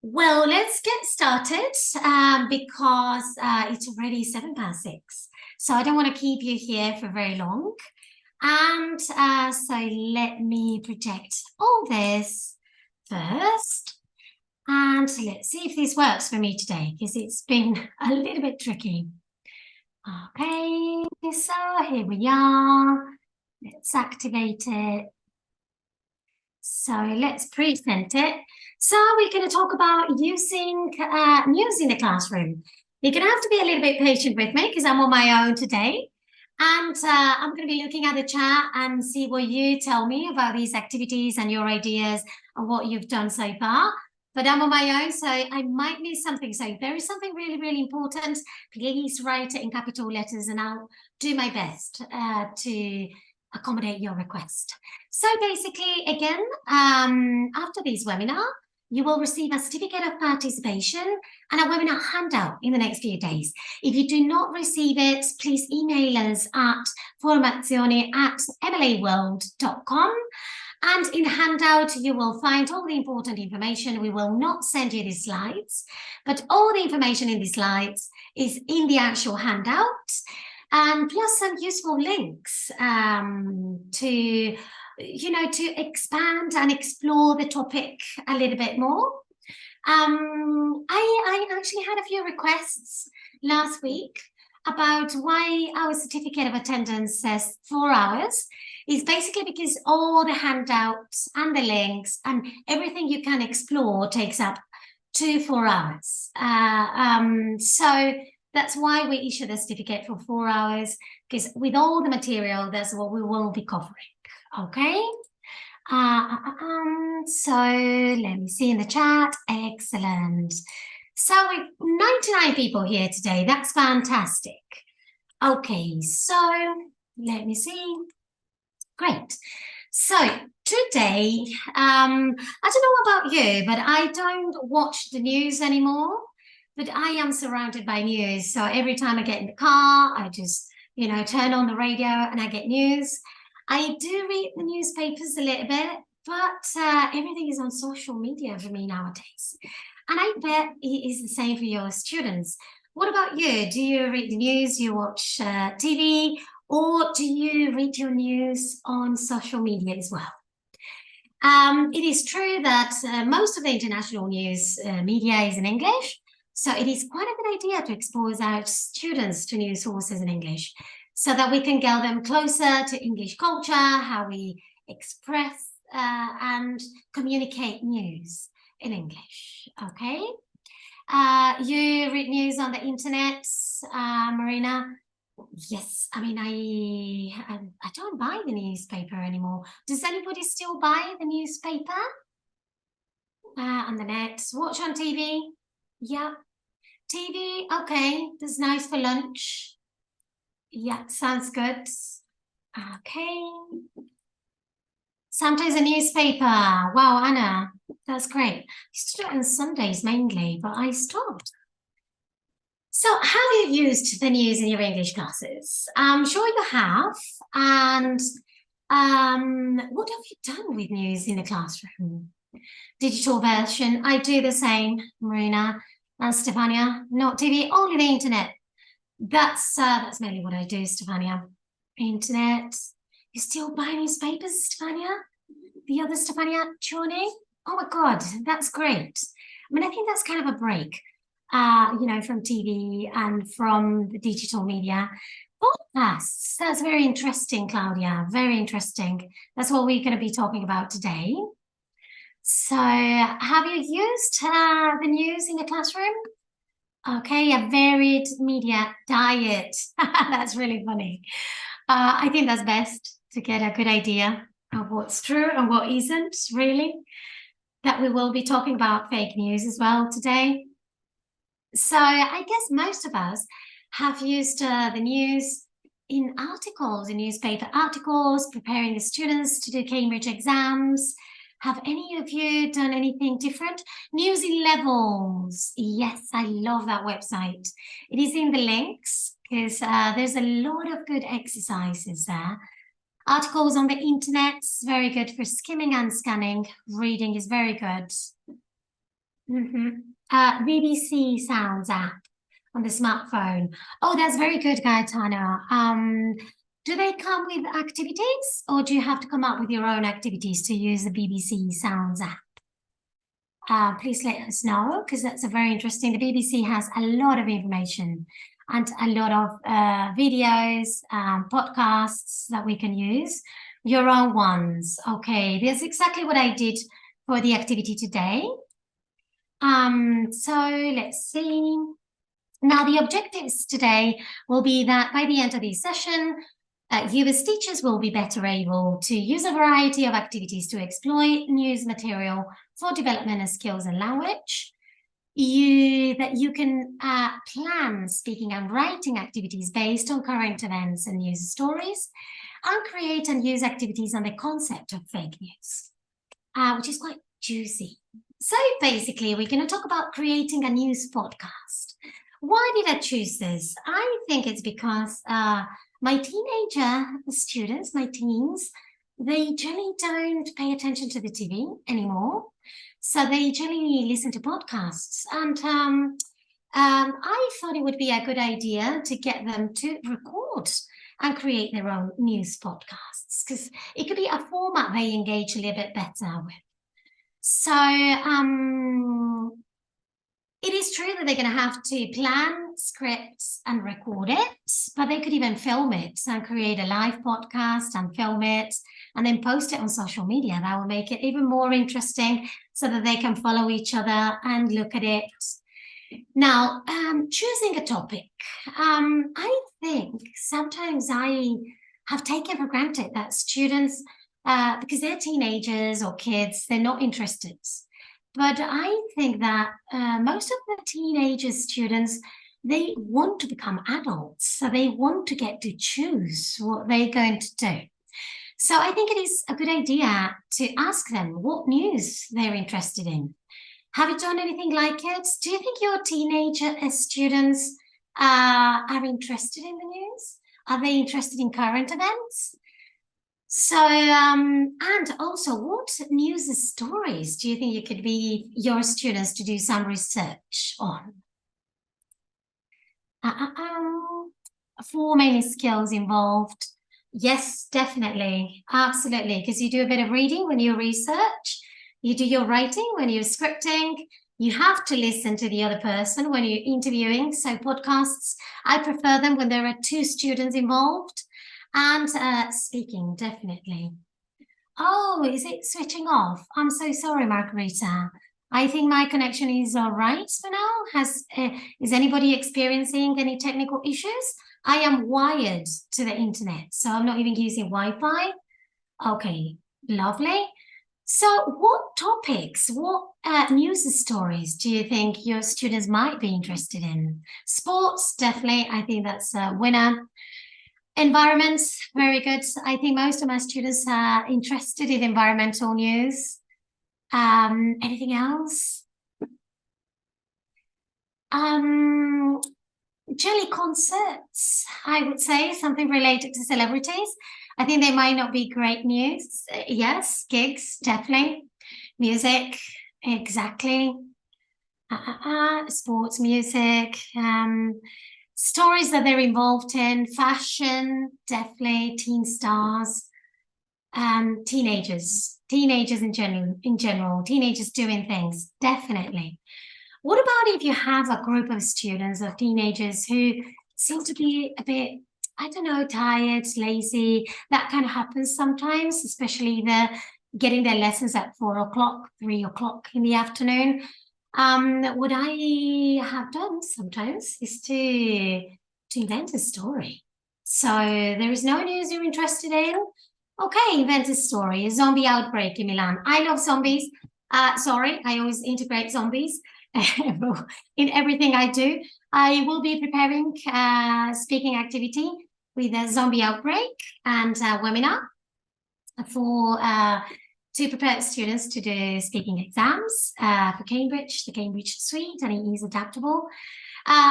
Well, let's get started because it's already 6:07. So I don't want to keep you here for very long. And so let me project all this first. And let's see if this works for me today because it's been a little bit tricky. Okay, so here we are. Let's activate it. So let's present it. So we're going to talk about using news in the classroom. You're going to have to be a little bit patient with me because I'm on my own today. And I'm going to be looking at the chat and see what you tell me about these activities and your ideas and what you've done so far. But I'm on my own, so I might miss something. So if there is something really, really important, please write it in capital letters and I'll do my best to accommodate your request. So basically, again, after this webinar, you will receive a certificate of participation and a webinar handout in the next few days. If you do not receive it, please email us at formazione@mlaworld.com. And in the handout, you will find all the important information. We will not send you the slides, but all the information in the slides is in the actual handout, and plus some useful links to expand and explore the topic a little bit more. I actually had a few requests last week about why our certificate of attendance says 4 hours. Is basically because all the handouts and the links and everything you can explore takes up 4 hours. So that's why we issue the certificate for 4 hours, because with all the material, that's what we will be covering. Okay. So let me see in the chat. Excellent. So we've 99 people here today. That's fantastic. Okay, so let me see. Great. So today, I don't know about you, but I don't watch the news anymore, but I am surrounded by news. So every time I get in the car, I just, turn on the radio and I get news. I do read the newspapers a little bit, but everything is on social media for me nowadays. And I bet it is the same for your students. What about you? Do you read the news? Do you watch TV? Or do you read your news on social media as well? It is true that most of the international news media is in English, so it is quite a good idea to expose our students to news sources in English so that we can get them closer to English culture, how we express and communicate news in English, okay? You read news on the internet, Marina? Yes, I mean, I don't buy the newspaper anymore. Does anybody still buy the newspaper? On the net, watch on TV? Yeah. TV, okay, that's nice for lunch. Yeah, sounds good. Okay. Sometimes a newspaper. Wow, Anna, that's great. I used to do it on Sundays mainly, but I stopped. So have you used the news in your English classes? I'm sure you have. And what have you done with news in the classroom? Digital version. I do the same, Marina and Stefania. Not TV, only the internet. That's mainly what I do, Stefania. Internet. You still buy newspapers, Stefania? The other Stefania, Johnny? Oh my God, that's great. I mean, I think that's kind of a break. From TV and from the digital media. Podcasts, that's very interesting, Claudia, very interesting. That's what we're going to be talking about today. So have you used the news in the classroom? Okay, a varied media diet. That's really funny. I think that's best to get a good idea of what's true and what isn't, really. That we will be talking about fake news as well today. So I guess most of us have used the news in articles, in newspaper articles, preparing the students to do Cambridge exams. Have any of you done anything different? News in Levels. Yes, I love that website. It is in the links because there's a lot of good exercises there. Articles on the internet, very good for skimming and scanning. Reading is very good. BBC Sounds app on the smartphone. Oh, that's very good, Gaetano. Do they come with activities, or do you have to come up with your own activities to use the BBC Sounds app? Please let us know, because that's a very interesting. The BBC has a lot of information and a lot of videos, podcasts that we can use. Your own ones. Okay, that's exactly what I did for the activity today. So let's see. Now, the objectives today will be that by the end of this session, you as teachers will be better able to use a variety of activities to exploit news material for development of skills and language. That you can plan speaking and writing activities based on current events and news stories, and create and use activities on the concept of fake news, which is quite juicy. So basically, we're going to talk about creating a news podcast. Why did I choose this? I think it's because my teenager students, my teens, they generally don't pay attention to the TV anymore. So they generally listen to podcasts. And I thought it would be a good idea to get them to record and create their own news podcasts, because it could be a format they engage a little bit better with. So it is true that they're going to have to plan scripts and record it, but they could even film it and create a live podcast and film it and then post it on social media. That will make it even more interesting so that they can follow each other and look at it. Now, choosing a topic. I think sometimes I have taken for granted that students, because they're teenagers or kids, they're not interested. But I think that most of the teenager students, they want to become adults. So they want to get to choose what they're going to do. So I think it is a good idea to ask them what news they're interested in. Have you done anything like it? Do you think your teenager students are interested in the news? Are they interested in current events? So, and also, what news stories do you think you could be your students to do some research on? 4 main skills involved. Yes, definitely. Absolutely. Because you do a bit of reading when you research, you do your writing when you're scripting, you have to listen to the other person when you're interviewing. So podcasts, I prefer them when there are 2 students involved. And speaking, definitely. Oh, is it switching off? I'm so sorry, Margarita. I think my connection is all right for now. Is anybody experiencing any technical issues? I am wired to the internet, so I'm not even using Wi-Fi. Okay, lovely. So what topics, what news stories do you think your students might be interested in? Sports, definitely. I think that's a winner. Environments, very good. I think most of my students are interested in environmental news. Anything else? Generally concerts, I would say, something related to celebrities. I think they might not be great news. Yes, gigs, definitely. Music, exactly. Sports, music, stories that they're involved in, fashion, definitely, teen stars, teenagers in general, teenagers doing things, definitely. What about if you have a group of students or teenagers who seem to be a bit, I don't know, tired, lazy? That kind of happens sometimes, especially getting their lessons at 4 o'clock, 3 o'clock in the afternoon. What I have done sometimes is to invent a story. So there is no news you're interested in. Okay, invent a story. A zombie outbreak in Milan. I love zombies. Sorry, I always integrate zombies in everything I do. I will be preparing speaking activity with a zombie outbreak and a webinar to prepare students to do speaking exams for Cambridge, the Cambridge Suite, and it is adaptable.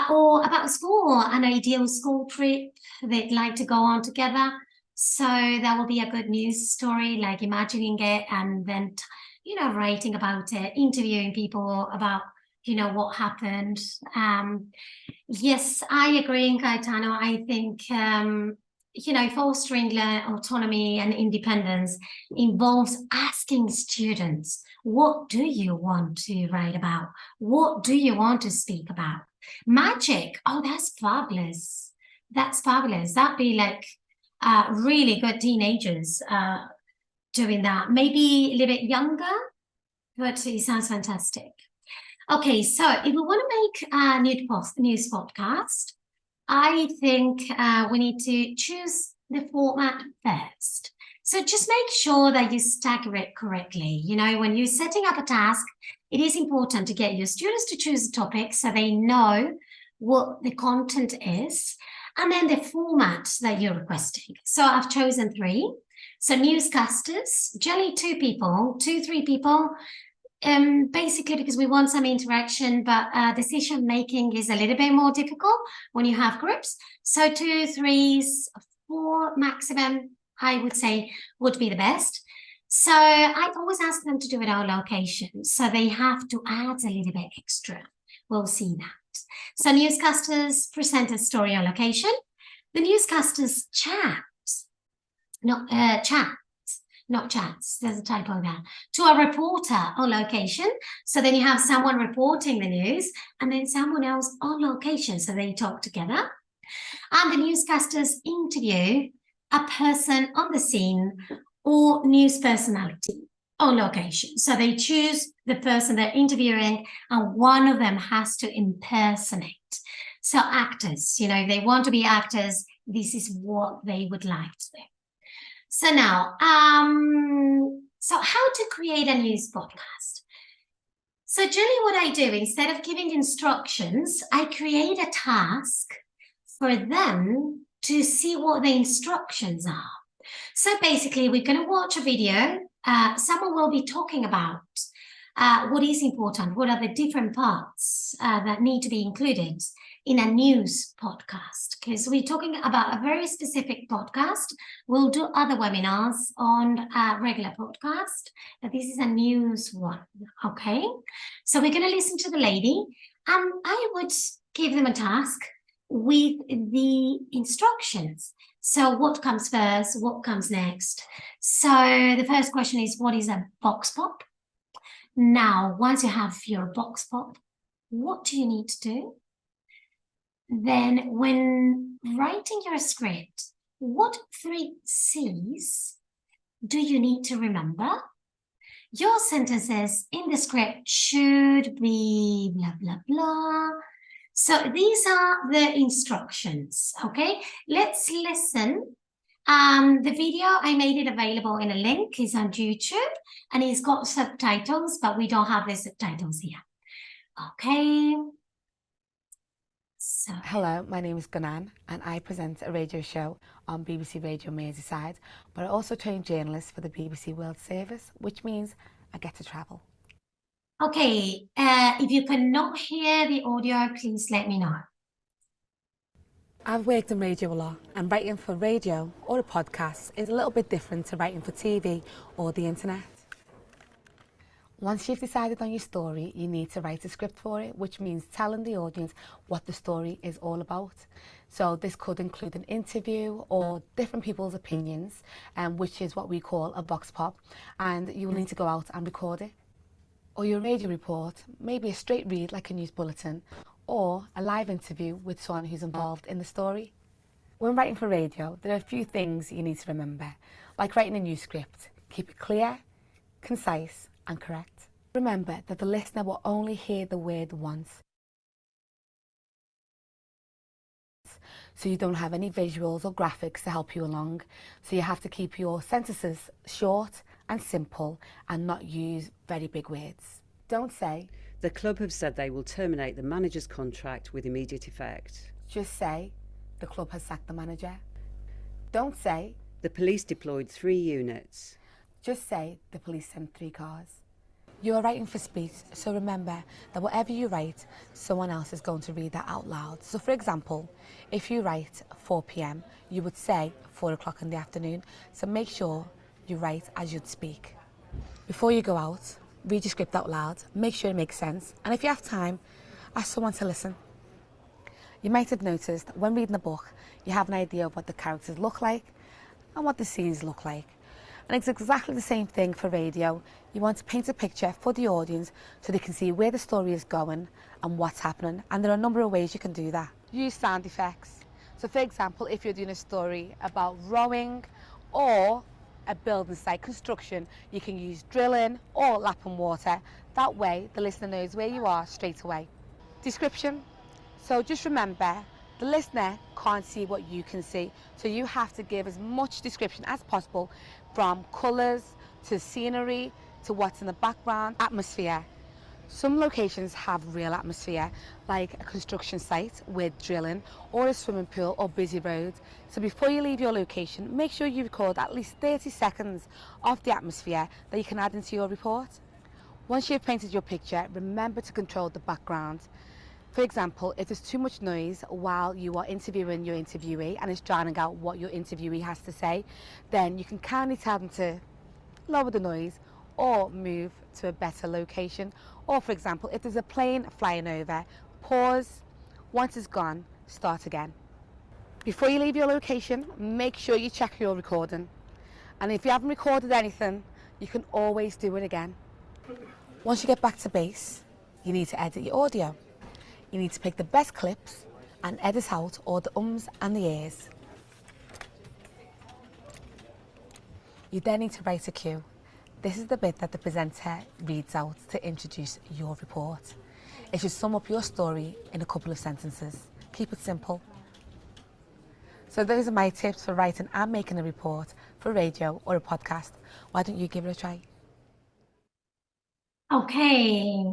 Or about school, an ideal school trip they'd like to go on together. So that will be a good news story, like imagining it and then writing about it, interviewing people about, what happened. Yes, I agree, Gaetano. I think, fostering autonomy and independence involves asking students, what do you want to write about? What do you want to speak about? Magic. Oh, that's fabulous. That's fabulous. That'd be like really good teenagers doing that. Maybe a little bit younger, but it sounds fantastic. Okay, so if we want to make a news podcast, I think we need to choose the format first. So just make sure that you stagger it correctly. When you're setting up a task, it is important to get your students to choose a topic so they know what the content is, and then the format that you're requesting. So I've chosen 3. So newscasters, generally 2 people, 2-3 people, basically because we want some interaction, but decision making is a little bit more difficult when you have groups. So 2, 3, 4 maximum, I would say, would be the best. So I always ask them to do it on location, so they have to add a little bit extra. We'll see that. So newscasters present a story on location. The newscasters chat, not chats, there's a typo there, to a reporter on location. So then you have someone reporting the news and then someone else on location, so they talk together. And the newscasters interview a person on the scene or news personality on location. So they choose the person they're interviewing and one of them has to impersonate. So actors, if they want to be actors, this is what they would like to do. So now, so how to create a news podcast? So generally what I do, instead of giving instructions, I create a task for them to see what the instructions are. So basically, we're going to watch a video. Someone will be talking about what is important, what are the different parts that need to be included in a news podcast, because we're talking about a very specific podcast. We'll do other webinars on a regular podcast, but this is a news one, okay? So we're going to listen to the lady, and I would give them a task with the instructions. So what comes first? What comes next? So the first question is, what is a vox pop? Now, once you have your vox pop, what do you need to do? Then when writing your script, what 3 C's do you need to remember? Your sentences in the script should be blah, blah, blah. So these are the instructions, okay? Let's listen. The video, I made it available in a link, is on YouTube, and it's got subtitles, but we don't have the subtitles here. Okay. So. Hello, my name is Gunan and I present a radio show on BBC Radio Merseyside, but I also train journalists for the BBC World Service, which means I get to travel. Okay, if you cannot hear the audio, please let me know. I've worked in radio a lot, and writing for radio or a podcast is a little bit different to writing for TV or the internet. Once you've decided on your story, you need to write a script for it, which means telling the audience what the story is all about. So this could include an interview or different people's opinions, which is what we call a vox pop, and you will need to go out and record it. Or your radio report, maybe a straight read like a news bulletin, or a live interview with someone who's involved in the story. When writing for radio, there are a few things you need to remember, like writing a news script. Keep it clear, concise, and correct. Remember that the listener will only hear the word once, so you don't have any visuals or graphics to help you along. So you have to keep your sentences short and simple and not use very big words. Don't say, "The club have said they will terminate the manager's contract with immediate effect." Just say, "The club has sacked the manager." Don't say, "The police deployed 3 units." Just say, "The police sent 3 cars." You are writing for speech, so remember that whatever you write, someone else is going to read that out loud. So for example, if you write 4 p.m, you would say 4 o'clock in the afternoon. So make sure you write as you'd speak. Before you go out, read your script out loud, make sure it makes sense, and if you have time, ask someone to listen. You might have noticed when reading a book, you have an idea of what the characters look like and what the scenes look like. And it's exactly the same thing for radio. You want to paint a picture for the audience so they can see where the story is going and what's happening. And there are a number of ways you can do that. Use sound effects. So for example, if you're doing a story about rowing or a building site construction, you can use drilling or lapping water. That way the listener knows where you are straight away. Description. So just remember, the listener can't see what you can see, so you have to give as much description as possible, from colours to scenery to what's in the background. Atmosphere. Some locations have real atmosphere, like a construction site with drilling or a swimming pool or busy roads. So before you leave your location, make sure you record at least 30 seconds of the atmosphere that you can add into your report. Once you've painted your picture, remember to control the background. For example, if there's too much noise while you are interviewing your interviewee and it's drowning out what your interviewee has to say, then you can kindly tell them to lower the noise or move to a better location. Or for example, if there's a plane flying over, pause, once it's gone, start again. Before you leave your location, make sure you check your recording. And if you haven't recorded anything, you can always do it again. Once you get back to base, you need to edit your audio. You need to pick the best clips and edit out all the ums and the ahs. You then need to write a cue. This is the bit that the presenter reads out to introduce your report. It should sum up your story in a couple of sentences. Keep it simple. So those are my tips for writing and making a report for radio or a podcast. Why don't you give it a try? Okay.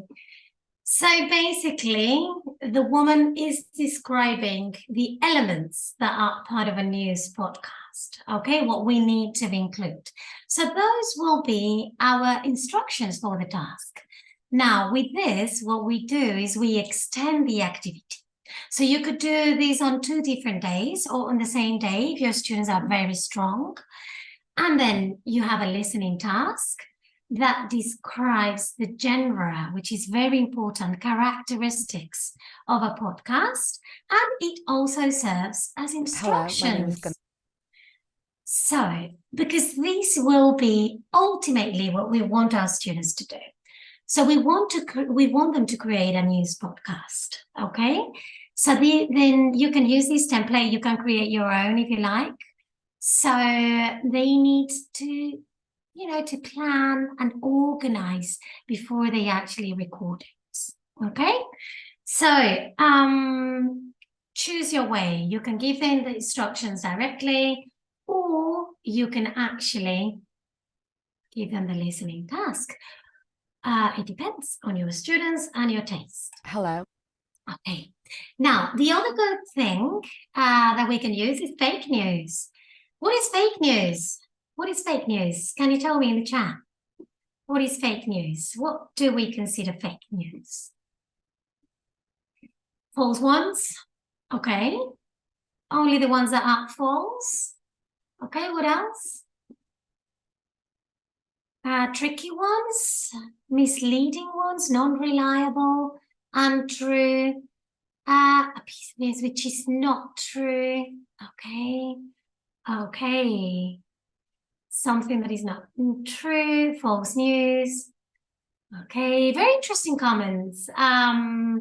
So basically, the woman is describing the elements that are part of a news podcast, okay, what we need to include. So those will be our instructions for the task. Now, with this, what we do is we extend the activity. So you could do these on 2 different days or on the same day if your students are very strong. And then you have a listening task that describes the genre, which is very important, characteristics of a podcast, and it also serves as instructions. Hello, my name is So, because this will be ultimately what we want our students to do. So we want them to create a news podcast, okay? So then you can use this template, you can create your own if you like. So they need to to plan and organize before they actually record it, okay? So choose your way. You can give them the instructions directly, or you can actually give them the listening task. It depends on your students and your taste. Hello. Okay. Now, the other good thing that we can use is fake news. What is fake news? What is fake news? Can you tell me in the chat? What is fake news? What do we consider fake news? False ones? Okay. Only the ones that are false? Okay, what else? Tricky ones, misleading ones, non-reliable, untrue, a piece of news which is not true. Okay. Something that is not true, false news. Okay, very interesting comments. I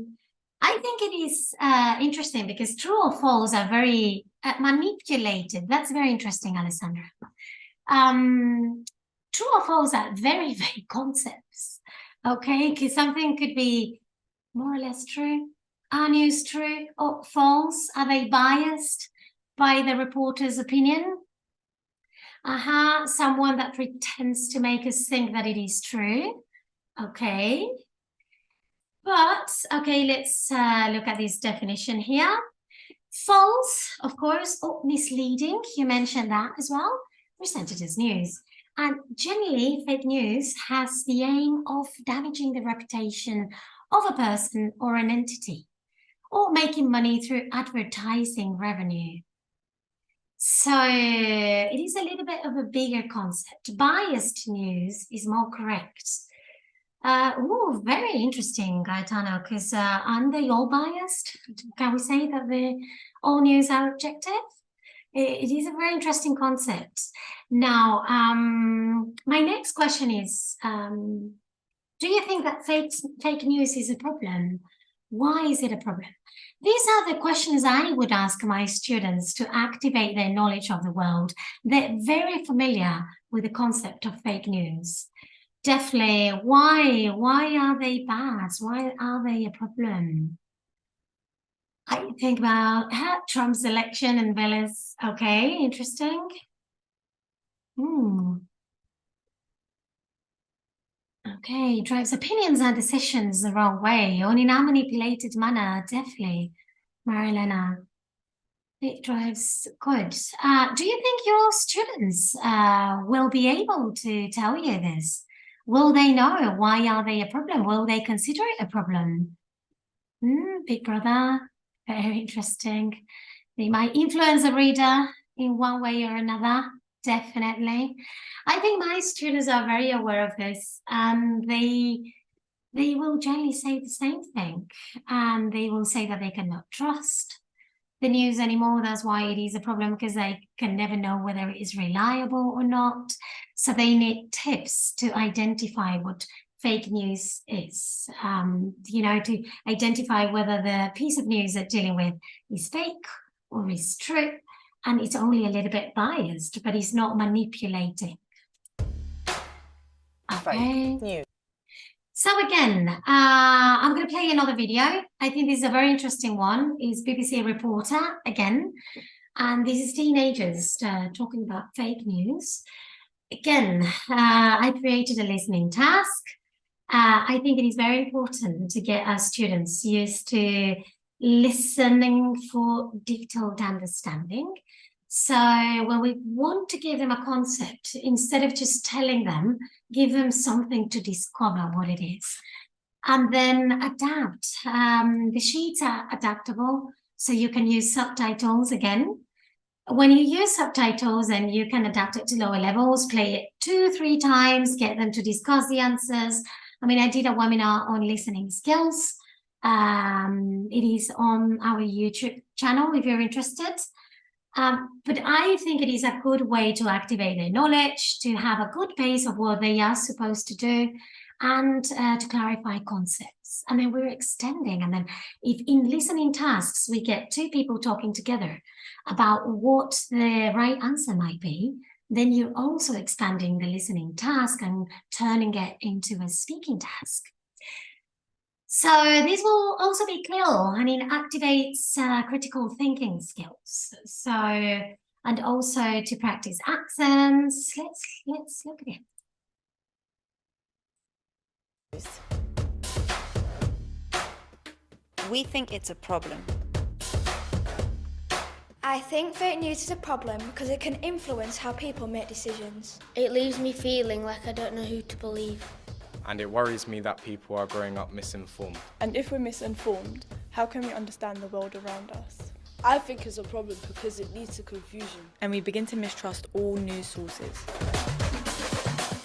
think it is interesting because true or false are very manipulated. That's very interesting, Alessandra. True or false are very, very concepts. Okay, because something could be more or less true. Are news true or false? Are they biased by the reporter's opinion? Someone that pretends to make us think that it is true. Okay. But, okay, let's look at this definition here. False, of course, or misleading. You mentioned that as well. Presented as news. And generally, fake news has the aim of damaging the reputation of a person or an entity, or making money through advertising revenue. So it is a little bit of a bigger concept. Biased news is more correct. Very interesting, Gaetano, because aren't they all biased? Can we say that all news are objective? It is a very interesting concept. Now, my next question is, do you think that fake news is a problem? Why is it a problem? These are the questions I would ask my students to activate their knowledge of the world. They're very familiar with the concept of fake news. Definitely, why are they bad? Why are they a problem? I think about Trump's election and Velas. Okay, interesting. Okay, drives opinions and decisions the wrong way or in a manipulated manner, definitely, Marilena. It drives good. Do you think your students will be able to tell you this? Will they know why are they a problem? Will they consider it a problem? Big brother, very interesting. They might influence the reader in one way or another, definitely. I think my students are very aware of this, and they will generally say the same thing. And they will say that they cannot trust the news anymore. That's why it is a problem, because they can never know whether it is reliable or not. So they need tips to identify what fake news is, to identify whether the piece of news they're dealing with is fake or is true, and it's only a little bit biased, but it's not manipulating. Okay. Fake news. So again, I'm going to play another video. I think this is a very interesting one. It's BBC reporter again, and this is teenagers talking about fake news. Again, I created a listening task. I think it is very important to get our students used to listening for detailed understanding. So when we want to give them a concept, instead of just telling them, give them something to discover what it is. And then adapt. The sheets are adaptable, so you can use subtitles again. When you use subtitles, and you can adapt it to lower levels, play it 2-3 times, get them to discuss the answers. I mean, I did a webinar on listening skills. It is on our YouTube channel if you're interested. But I think it is a good way to activate their knowledge, to have a good base of what they are supposed to do, and to clarify concepts. And then we're extending. And then if in listening tasks, we get 2 people talking together about what the right answer might be, then you're also expanding the listening task and turning it into a speaking task. So this will also be clear, and it activates critical thinking skills. So, and also to practice accents. Let's look at it. We think it's a problem. I think fake news is a problem because it can influence how people make decisions. It leaves me feeling like I don't know who to believe. And it worries me that people are growing up misinformed. And if we're misinformed, how can we understand the world around us? I think it's a problem because it leads to confusion. And we begin to mistrust all news sources.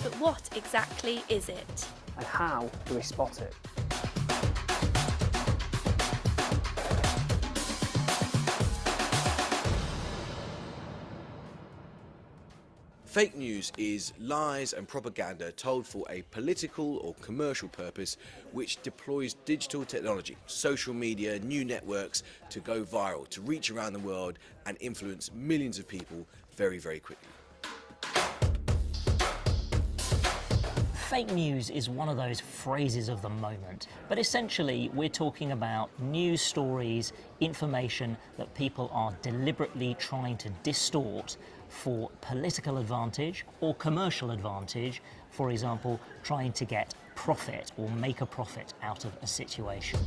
But what exactly is it? And how do we spot it? Fake news is lies and propaganda told for a political or commercial purpose which deploys digital technology, social media, new networks to go viral, to reach around the world and influence millions of people very, very quickly. Fake news is one of those phrases of the moment, but essentially we're talking about news stories, information that people are deliberately trying to distort for political advantage or commercial advantage, for example, trying to get profit or make a profit out of a situation.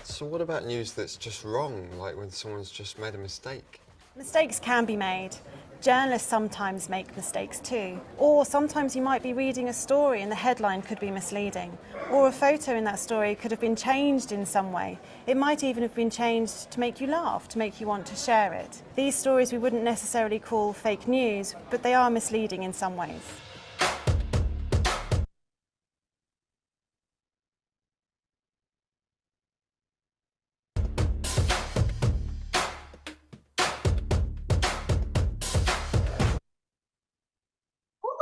So what about news that's just wrong, like when someone's just made a mistake? Mistakes can be made. Journalists sometimes make mistakes too. Or sometimes you might be reading a story and the headline could be misleading. Or a photo in that story could have been changed in some way. It might even have been changed to make you laugh, to make you want to share it. These stories we wouldn't necessarily call fake news, but they are misleading in some ways.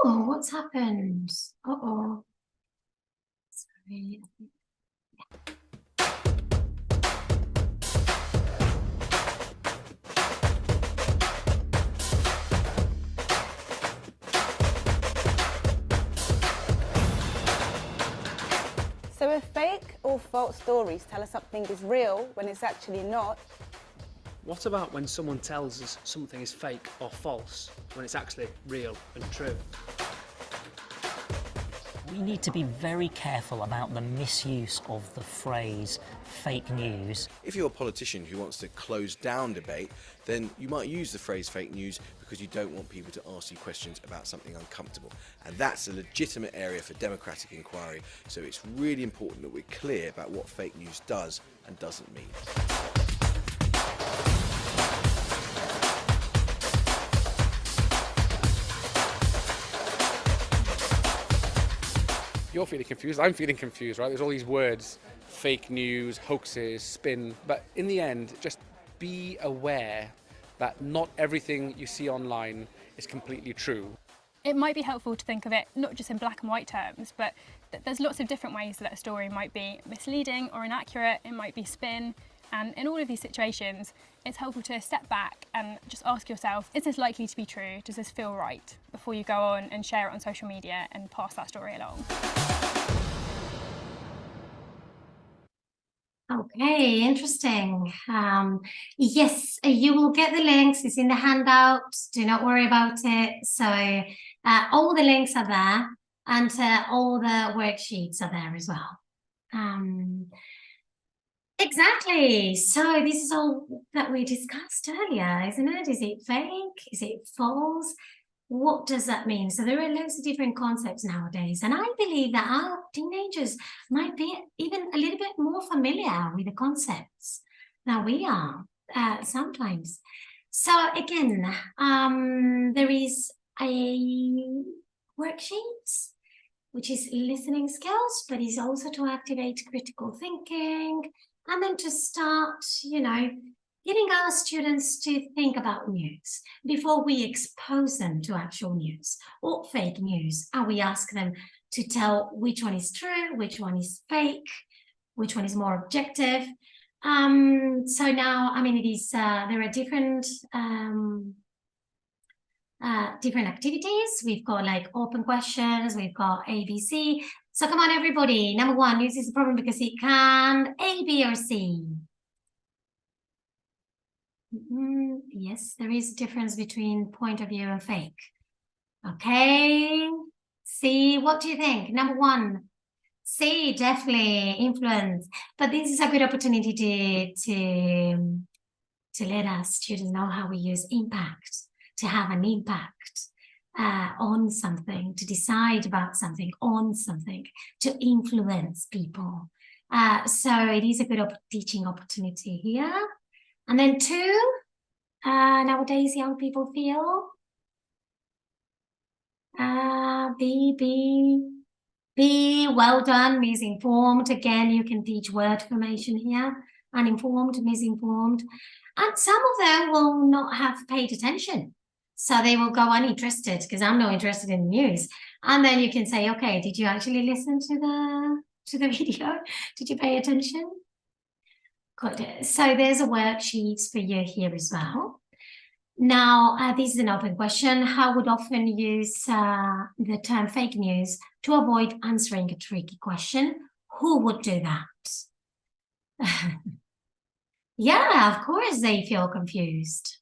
Oh, what's happened? Uh-oh. Sorry. So if fake or false stories tell us something is real when it's actually not, What about when someone tells us something is fake or false when it's actually real and true? We need to be very careful about the misuse of the phrase fake news. If you're a politician who wants to close down debate, then you might use the phrase fake news because you don't want people to ask you questions about something uncomfortable. And that's a legitimate area for democratic inquiry, so it's really important that we're clear about what fake news does and doesn't mean. You're feeling confused, I'm feeling confused, right? There's all these words, fake news, hoaxes, spin, but in the end, just be aware that not everything you see online is completely true. It might be helpful to think of it not just in black and white terms, but there's lots of different ways that a story might be misleading or inaccurate, it might be spin, and in all of these situations, it's helpful to step back and just ask yourself, is this likely to be true? Does this feel right? Before you go on and share it on social media and pass that story along. Okay, interesting. Yes, you will get the links. It's in the handout. Do not worry about it. So all the links are there, and all the worksheets are there as well. Exactly. So this is all that we discussed earlier, isn't it? Is it fake? Is it false? What does that mean? So there are loads of different concepts nowadays, and I believe that our teenagers might be even a little bit more familiar with the concepts than we are sometimes. So again, there is a worksheet, which is listening skills, but is also to activate critical thinking, and then to start, getting our students to think about news before we expose them to actual news or fake news. And we ask them to tell which one is true, which one is fake, which one is more objective. So now, it is, there are different activities. We've got like open questions, we've got ABC. So come on, everybody. Number one, news is a problem because it can A, B, or C. Yes, there is a difference between point of view and fake. Okay. C, what do you think? Number one, C, definitely influence. But this is a good opportunity to let our students know how we use impact, to have an impact on something, to decide about something, on something, to influence people. So it is a good teaching opportunity here. And then two, nowadays young people feel B, well done, misinformed. Again, you can teach word formation here. Uninformed, misinformed. And some of them will not have paid attention. So they will go uninterested because I'm not interested in the news. And then you can say, okay, did you actually listen to the video? Did you pay attention? Good. So there's a worksheet for you here as well. Now, this is an open question. How would often use the term fake news to avoid answering a tricky question? Who would do that? Yeah, of course they feel confused.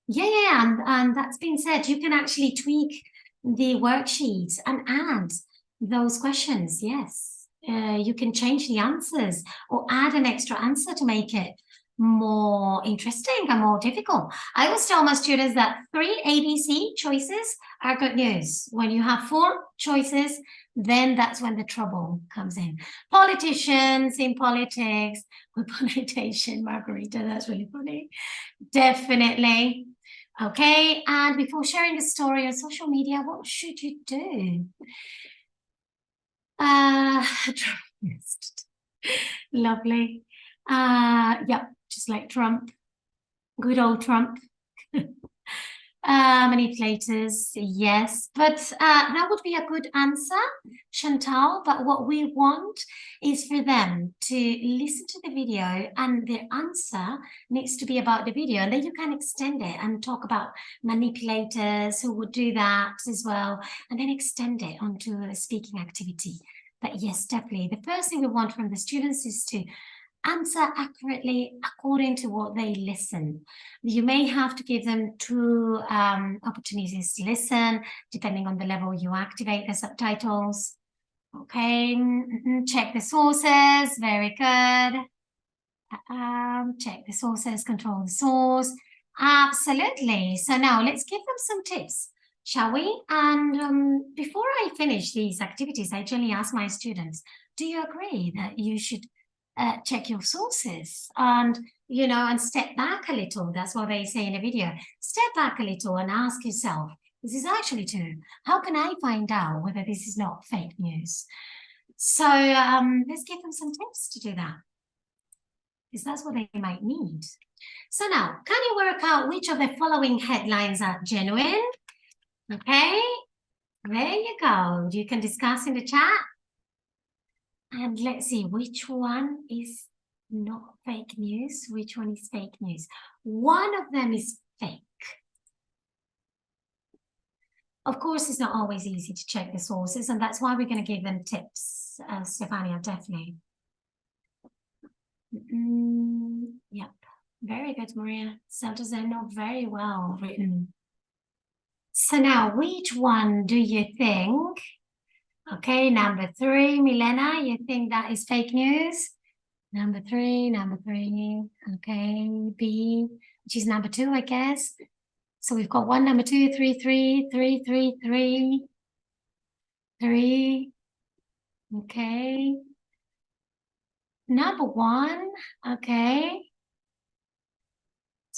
Yeah, and that's been said. You can actually tweak the worksheet and add those questions, yes. You can change the answers or add an extra answer to make it more interesting and more difficult. I always tell my students that 3 ABC choices are good news. When you have 4 choices, then that's when the trouble comes in. Politicians in politics with connotation, Margarita, that's really funny. Definitely. Okay, and before sharing the story on social media, what should you do? Lovely. Yeah, just like Trump, good old Trump. Manipulators, yes, but that would be a good answer, Chantal. But what we want is for them to listen to the video, and their answer needs to be about the video, and then you can extend it and talk about manipulators who would do that as well, and then extend it onto a speaking activity. But yes, definitely, the first thing we want from the students is to answer accurately according to what they listen. You may have to give them 2 opportunities to listen, depending on the level you activate the subtitles. Okay, check the sources, very good. Check the sources, control the source. Absolutely. So now let's give them some tips, shall we? And before I finish these activities, I generally ask my students, do you agree that you should check your sources and, you know, and step back a little? That's what they say in the video. Step back a little and ask yourself, is this actually true? How can I find out whether this is not fake news? So let's give them some tips to do that, because that's what they might need. So now, can you work out which of the following headlines are genuine? Okay, there you go. You can discuss in the chat. And let's see which one is not fake news, which one is fake news. One of them is fake. Of course, it's not always easy to check the sources, and that's why we're going to give them tips, Stefania, definitely. Yep, very good, Maria. Sentences are not very well written. So now, which one do you think? Okay, number 3, Milena, you think that is fake news? Number 3, okay, B, which is number 2, I guess. So we've got 1, number 2, 3, 3, 3, 3, 3, 3, okay. Number 1, okay.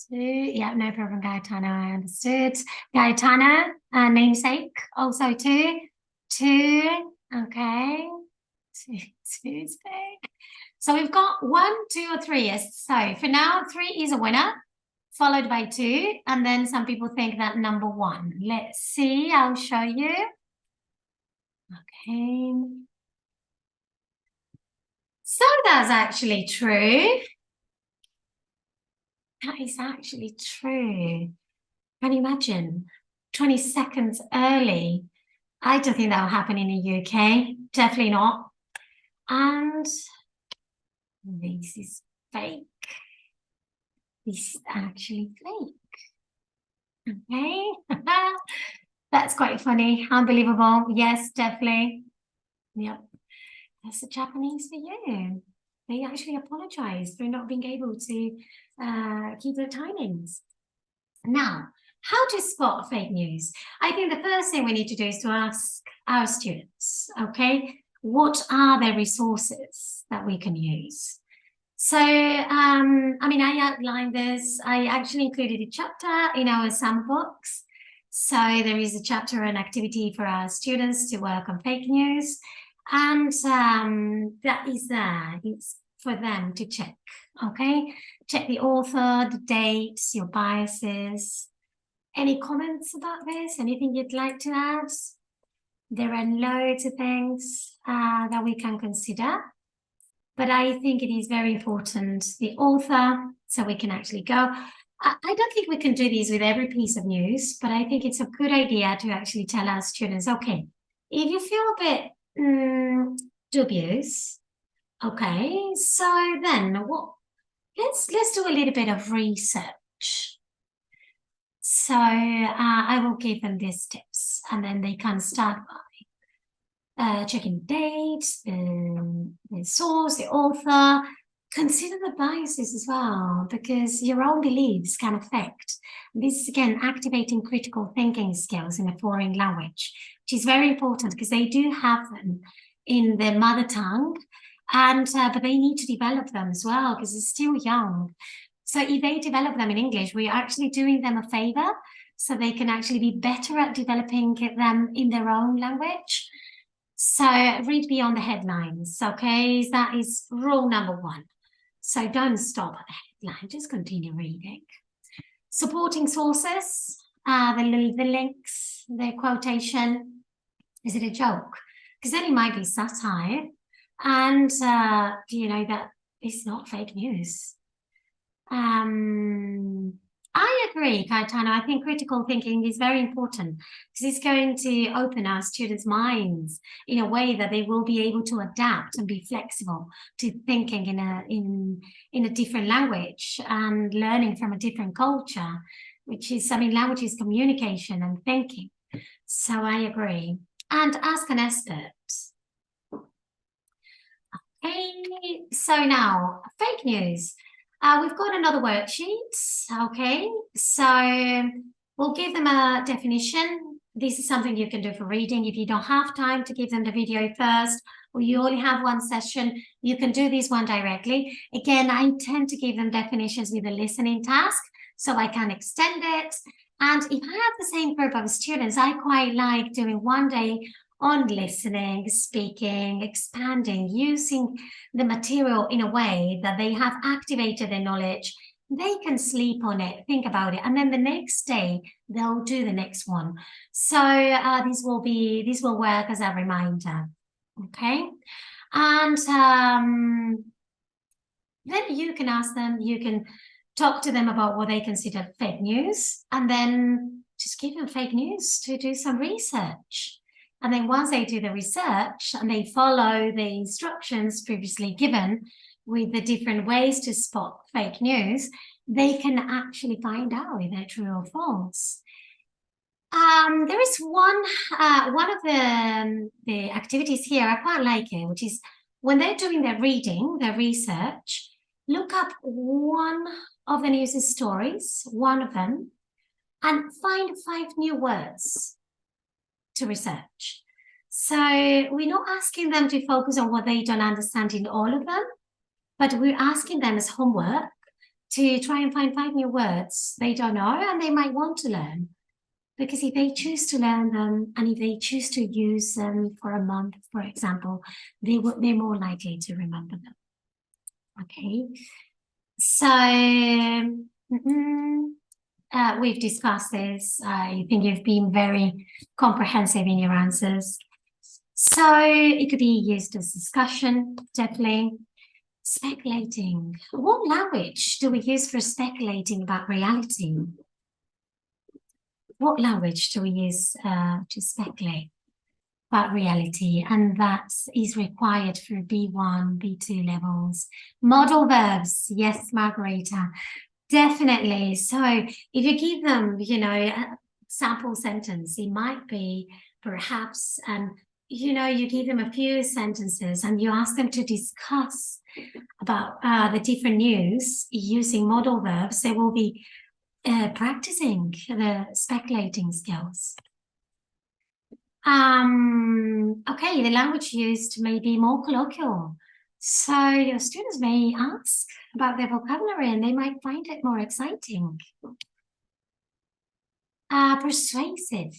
2, yeah, no problem, Gaetano, I understood. Gaetano, namesake, also 2. 2, okay. 2 is fake. So we've got 1, 2, or 3. Yes. So for now, 3 is a winner, followed by 2, and then some people think that number 1. Let's see. I'll show you. Okay. So that's actually true. That is actually true. Can you imagine? 20 seconds early. I don't think that will happen in the UK. Definitely not. And this is fake. This is actually fake. Okay. That's quite funny. Unbelievable. Yes, definitely. Yep. That's the Japanese for you. They actually apologize for not being able to keep their timings. Now, how to spot fake news? I think the first thing we need to do is to ask our students, okay, what are the resources that we can use? So, I mean, I outlined this. I actually included a chapter in our sandbox. So there is a chapter and activity for our students to work on fake news. And that is there. It's for them to check, okay? Check the author, the dates, your biases. Any comments about this? Anything you'd like to add? There are loads of things that we can consider. But I think it is very important, the author, so we can actually go. I don't think we can do these with every piece of news, but I think it's a good idea to actually tell our students, okay, if you feel a bit dubious, okay, so then let's do a little bit of research. So I will give them these tips, and then they can start by checking dates, the source, the author, consider the biases as well, because your own beliefs can affect. This is again activating critical thinking skills in a foreign language, which is very important because they do have them in their mother tongue, and but they need to develop them as well because it's still young. So if they develop them in English, we're actually doing them a favor, so they can actually be better at developing them in their own language. So read beyond the headlines, okay? That is rule number 1. So don't stop at the headline, just continue reading. Supporting sources, the links, the quotation. Is it a joke? Because then it might be satire, and you know that it's not fake news. I agree, Caetano. I think critical thinking is very important because it's going to open our students' minds in a way that they will be able to adapt and be flexible to thinking in a different language and learning from a different culture, which is, I mean, language is communication and thinking. So I agree. And ask an expert. Okay, so now fake news. We've got another worksheet, okay? So we'll give them a definition. This is something you can do for reading. If you don't have time to give them the video first, or you only have one session, you can do this one directly. Again, I tend to give them definitions with a listening task, so I can extend it. And if I have the same group of students, I quite like doing one day on listening, speaking, expanding, using the material in a way that they have activated their knowledge. They can sleep on it, think about it, and then the next day they'll do the next one. So this will work as a reminder, okay? And then you can ask them, you can talk to them about what they consider fake news, and then just give them fake news to do some research. And then once they do the research and they follow the instructions previously given with the different ways to spot fake news, they can actually find out if they're true or false. There is one of the activities here, I quite like it, which is when they're doing their reading, their research, look up one of the news stories, one of them, and find 5 new words to research. So we're not asking them to focus on what they don't understand in all of them, but we're asking them as homework to try and find 5 new words they don't know and they might want to learn. Because if they choose to learn them and if they choose to use them for a month, for example, they're more likely to remember them. Okay, so we've discussed this. I think you've been very comprehensive in your answers. So it could be used as discussion, definitely. Speculating. What language do we use for speculating about reality? What language do we use to speculate about reality? And that is required for B1, B2 levels. Model verbs. Yes, Margarita. Definitely. So if you give them, you know, a sample sentence, it might be perhaps, you know, you give them a few sentences and you ask them to discuss about the different news using model verbs. They will be practicing the speculating skills. Okay, the language used may be more colloquial. So your students may ask about their vocabulary and they might find it more exciting. Persuasive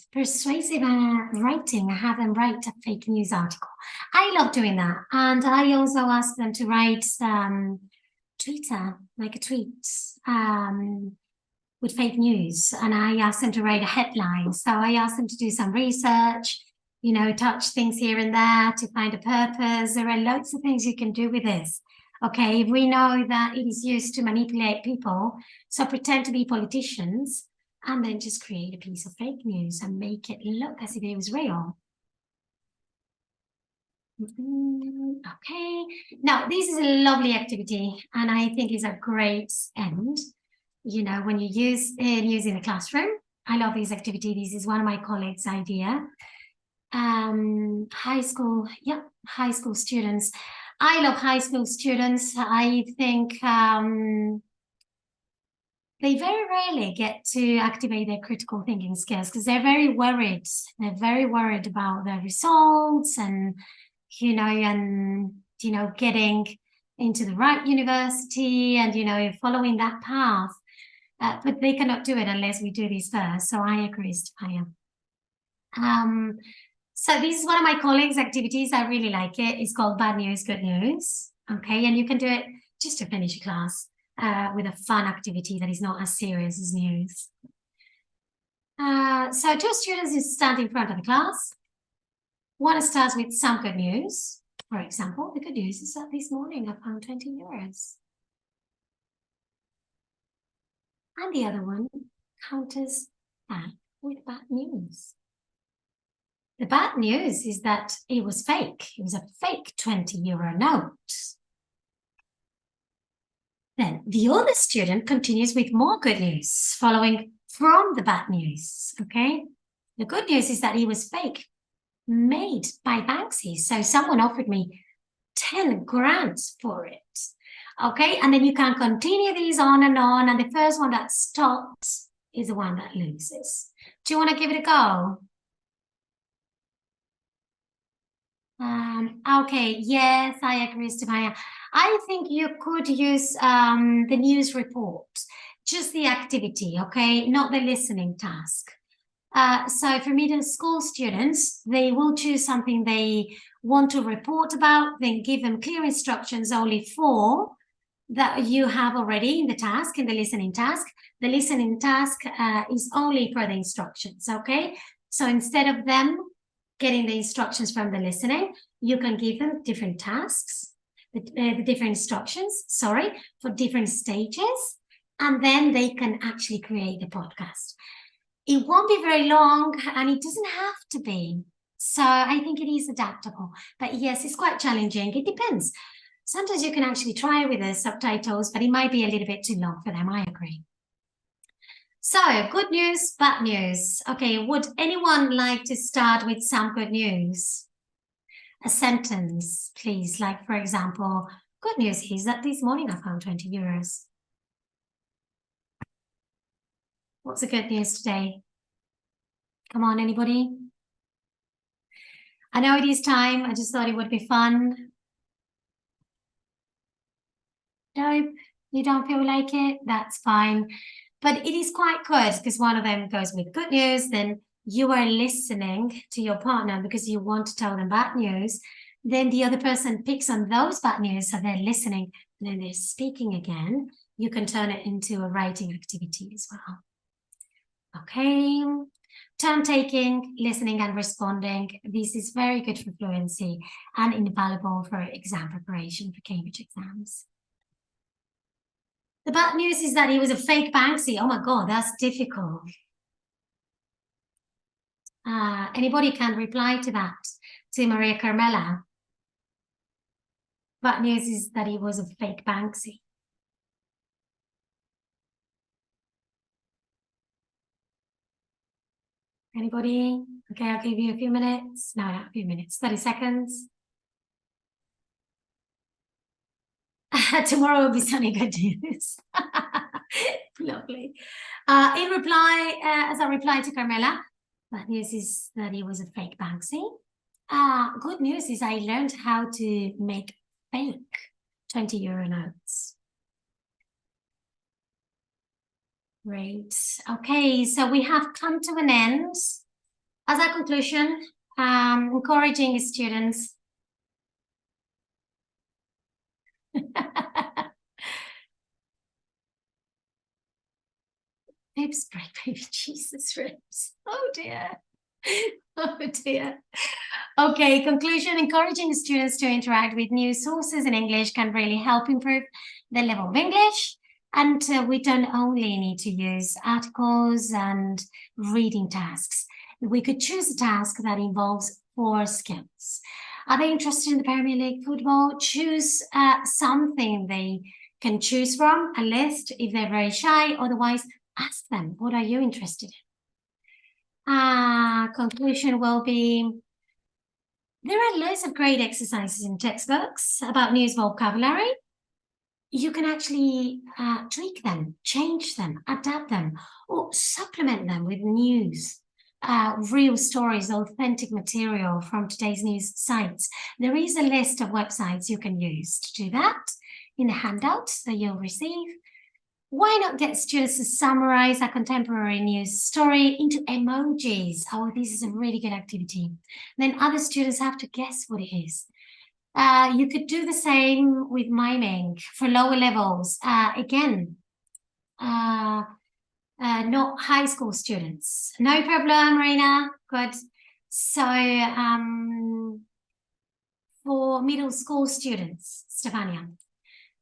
writing. I have them write a fake news article. I love doing that. And I also ask them to write Twitter, like a tweet with fake news. And I ask them to write a headline. So I ask them to do some research, you know, touch things here and there to find a purpose. There are loads of things you can do with this. Okay, if we know that it is used to manipulate people, so pretend to be politicians and then just create a piece of fake news and make it look as if it was real. Okay, now this is a lovely activity and I think it's a great end. You know, when you use news in the classroom, I love this activity. This is one of my colleagues' idea. High school students. I love high school students. I think they very rarely get to activate their critical thinking skills because they're very worried. They're very worried about their results and, getting into the right university and, following that path. But they cannot do it unless we do this first. So I agree, Stefania. So this is one of my colleagues' activities. I really like it. It's called Bad News, Good News. Okay, and you can do it just to finish a class with a fun activity that is not as serious as news. So 2 students stand in front of the class. One starts with some good news. For example, the good news is that this morning I found 20 euros. And the other one counters that with bad news. The bad news is that it was fake. It was a fake 20 euro note. Then the other student continues with more good news, following from the bad news, okay? The good news is that it was fake, made by Banksy. So someone offered me 10 grand for it, okay? And then you can continue these on, and the first one that stops is the one that loses. Do you want to give it a go? Okay, yes, I agree, Stefania. I think you could use the news report, just the activity, okay, not the listening task. So for middle school students, they will choose something they want to report about, then give them clear instructions only for that you have already in the task, in the listening task. The listening task is only for the instructions, okay? So instead of them getting the instructions from the listening, you can give them different tasks, the different instructions, for different stages, and then they can actually create the podcast. It won't be very long, and it doesn't have to be. So I think it is adaptable. But yes, it's quite challenging. It depends. Sometimes you can actually try with the subtitles, but it might be a little bit too long for them. I agree. So, good news, bad news. Okay, would anyone like to start with some good news? A sentence, please. Like, for example, good news is that this morning I found 20 euros. What's the good news today? Come on, anybody? I know it is time. I just thought it would be fun. Nope, you don't feel like it? That's fine. But it is quite good because one of them goes with good news, then you are listening to your partner because you want to tell them bad news. Then the other person picks on those bad news, so they're listening, and then they're speaking again. You can turn it into a writing activity as well. Okay, turn taking, listening and responding. This is very good for fluency and invaluable for exam preparation for Cambridge exams. The bad news is that he was a fake Banksy. Oh my God, that's difficult. Anybody can reply to that, to Maria Carmela. Bad news is that he was a fake Banksy. Anybody? Okay, I'll give you a few minutes. No, not a few minutes, 30 seconds. Tomorrow will be sunny good news. Lovely. In reply, as a reply to Carmela, bad news is that he was a fake Banksy. Good news is I learned how to make fake 20 euro notes. Great. Okay, so we have come to an end. As a conclusion, encouraging students Babe spray, baby Jesus ribs. Oh dear. Oh dear. Okay, conclusion. Encouraging students to interact with news sources in English can really help improve their level of English. And we don't only need to use articles and reading tasks. We could choose a task that involves 4 skills. Are they interested in the Premier League football? Choose something they can choose from, a list if they're very shy. Otherwise, ask them, what are you interested in? Conclusion will be, There are loads of great exercises in textbooks about news vocabulary. You can actually tweak them, change them, adapt them, or supplement them with news, real stories, authentic material from today's news sites. There is a list of websites you can use to do that in the handout that you'll receive. Why not get students to summarize a contemporary news story into emojis? Oh, this is a really good activity. Then other students have to guess what it is. You could do the same with miming for lower levels. Again, not high school students. No problem, Reina. Good. So for middle school students, Stefania.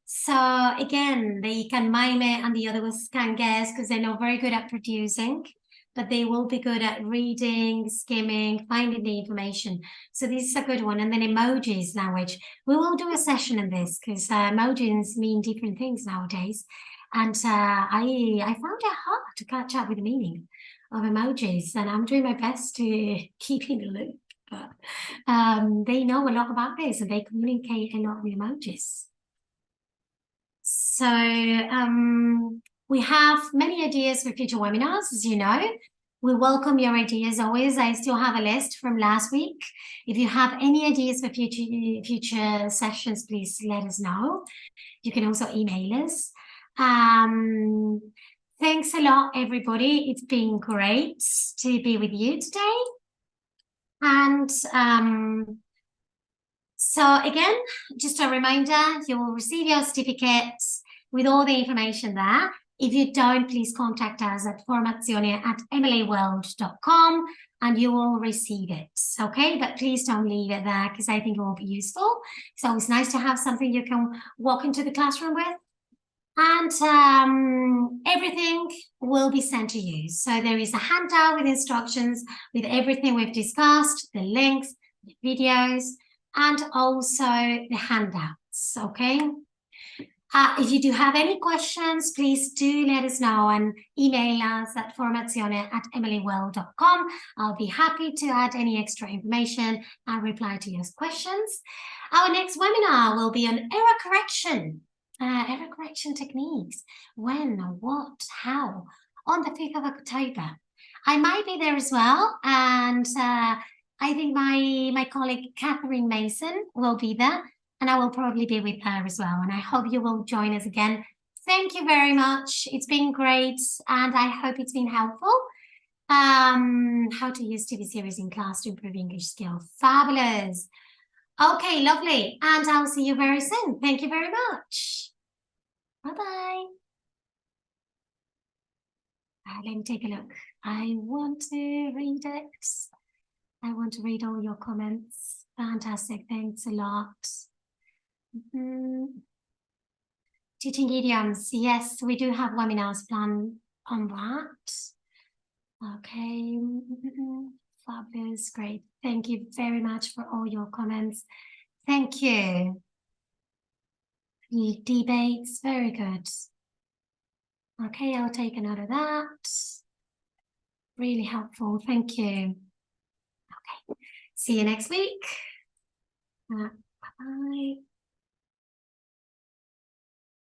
So again, they can mime it and the others can guess because they're not very good at producing, but they will be good at reading, skimming, finding the information. So this is a good one. And then emojis language. We will do a session on this because emojis mean different things nowadays. And I found it hard to catch up with the meaning of emojis, and I'm doing my best to keep in the loop. But they know a lot about this and they communicate a lot with emojis. So we have many ideas for future webinars, as you know. We welcome your ideas always. I still have a list from last week. If you have any ideas for future sessions, please let us know. You can also email us. Thanks a lot, everybody. It's been great to be with you today. And so again, just a reminder, you will receive your certificates with all the information there. If you don't, please contact us at formazione@emilyworld.com and you will receive it, okay? But please don't leave it there because I think it will be useful. It's always nice to have something you can walk into the classroom with. And everything will be sent to you. So there is a handout with instructions with everything we've discussed, the links, the videos, and also the handouts, okay? If you do have any questions, please do let us know and email us at formazione@emilyworld.com. I'll be happy to add any extra information and reply to your questions. Our next webinar will be on error correction techniques. When, what, how, on the 5th of October. I might be there as well, and I think my colleague Catherine Mason will be there, and I will probably be with her as well, and I hope you will join us again. Thank you very much. It's been great, and I hope it's been helpful. How to use TV series in class to improve English skills. Fabulous. Okay, lovely. And I'll see you very soon. Thank you very much. Bye-bye. Let me take a look. I want to read it. I want to read all your comments. Fantastic. Thanks a lot. Teaching idioms. Yes, we do have webinars planned on that. Okay. Fabulous. Great. Thank you very much for all your comments. Thank you. Debates. Very good. Okay, I'll take a note of that. Really helpful. Thank you. Okay. See you next week. Bye-bye.